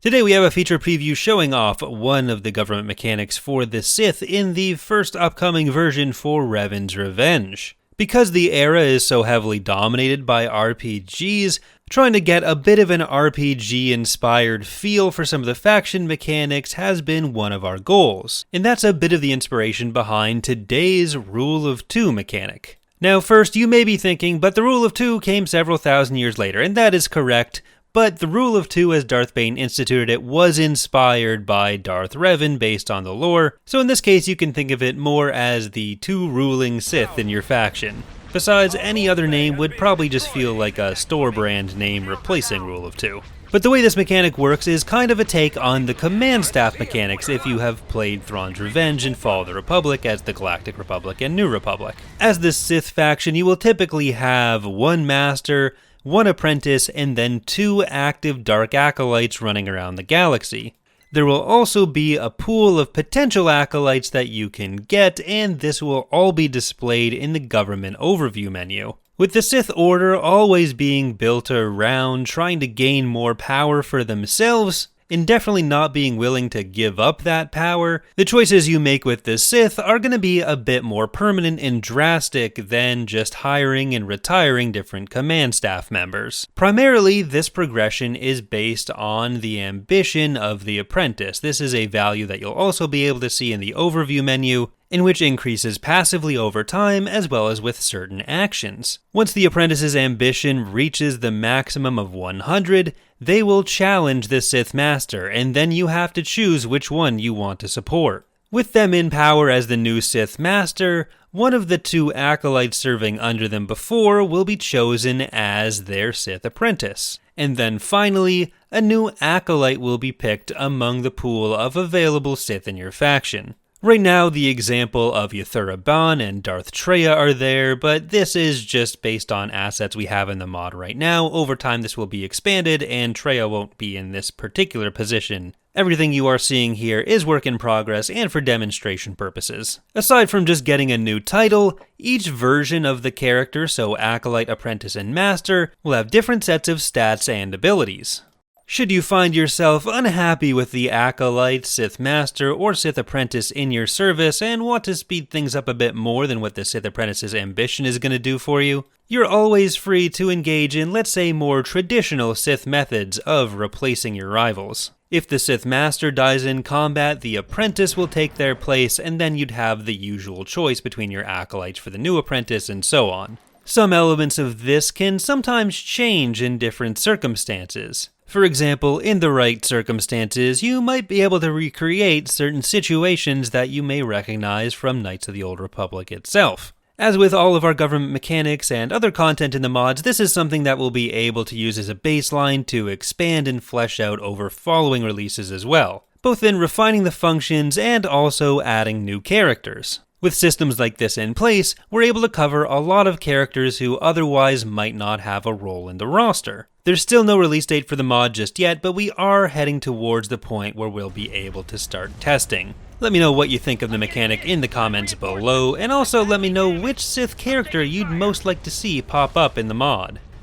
Today we have a feature preview showing off one of the government mechanics for the Sith in the first upcoming version for Revan's Revenge. Because the era is so heavily dominated by RPGs, trying to get a bit of an RPG-inspired feel for some of the faction mechanics has been one of our goals, and that's a bit of the inspiration behind today's Rule of Two mechanic. Now first, you may be thinking, but the Rule of Two came several thousand years later, and that is correct. But the Rule of Two, as Darth Bane instituted it, was inspired by Darth Revan based on the lore, so in this case you can think of it more as the two ruling Sith in your faction. Besides, any other name would probably just feel like a store brand name replacing Rule of Two. But the way this mechanic works is kind of a take on the command staff mechanics if you have played Thrawn's Revenge and Fall of the Republic as the Galactic Republic and New Republic. As the Sith faction, you will typically have one master, one apprentice, and then two active dark acolytes running around the galaxy. There will also be a pool of potential acolytes that you can get, and this will all be displayed in the government overview menu. With the Sith Order always being built around trying to gain more power for themselves, and definitely not being willing to give up that power, the choices you make with the Sith are going to be a bit more permanent and drastic than just hiring and retiring different command staff members. Primarily, this progression is based on the ambition of the apprentice. This is a value that you'll also be able to see in the overview menu, in which increases passively over time as well as with certain actions. Once the apprentice's ambition reaches the maximum of 100, they will challenge the Sith Master, and then you have to choose which one you want to support. With them in power as the new Sith Master, one of the two acolytes serving under them before will be chosen as their Sith apprentice. And then finally, a new acolyte will be picked among the pool of available Sith in your faction. Right now, the example of Yuthura Ban and Darth Traya are there, but this is just based on assets we have in the mod right now. Over time, this will be expanded, and Traya won't be in this particular position. Everything you are seeing here is work in progress and for demonstration purposes. Aside from just getting a new title, each version of the character, so Acolyte, Apprentice, and Master, will have different sets of stats and abilities. Should you find yourself unhappy with the Acolyte, Sith Master, or Sith Apprentice in your service and want to speed things up a bit more than what the Sith Apprentice's ambition is going to do for you, you're always free to engage in, let's say, more traditional Sith methods of replacing your rivals. If the Sith Master dies in combat, the Apprentice will take their place, and then you'd have the usual choice between your Acolytes for the new Apprentice and so on. Some elements of this can sometimes change in different circumstances. For example, in the right circumstances, you might be able to recreate certain situations that you may recognize from Knights of the Old Republic itself. As with all of our government mechanics and other content in the mods, this is something that we'll be able to use as a baseline to expand and flesh out over following releases as well, both in refining the functions and also adding new characters. With systems like this in place, we're able to cover a lot of characters who otherwise might not have a role in the roster. There's still no release date for the mod just yet, but we are heading towards the point where we'll be able to start testing. Let me know what you think of the mechanic in the comments below, and also let me know which Sith character you'd most like to see pop up in the mod.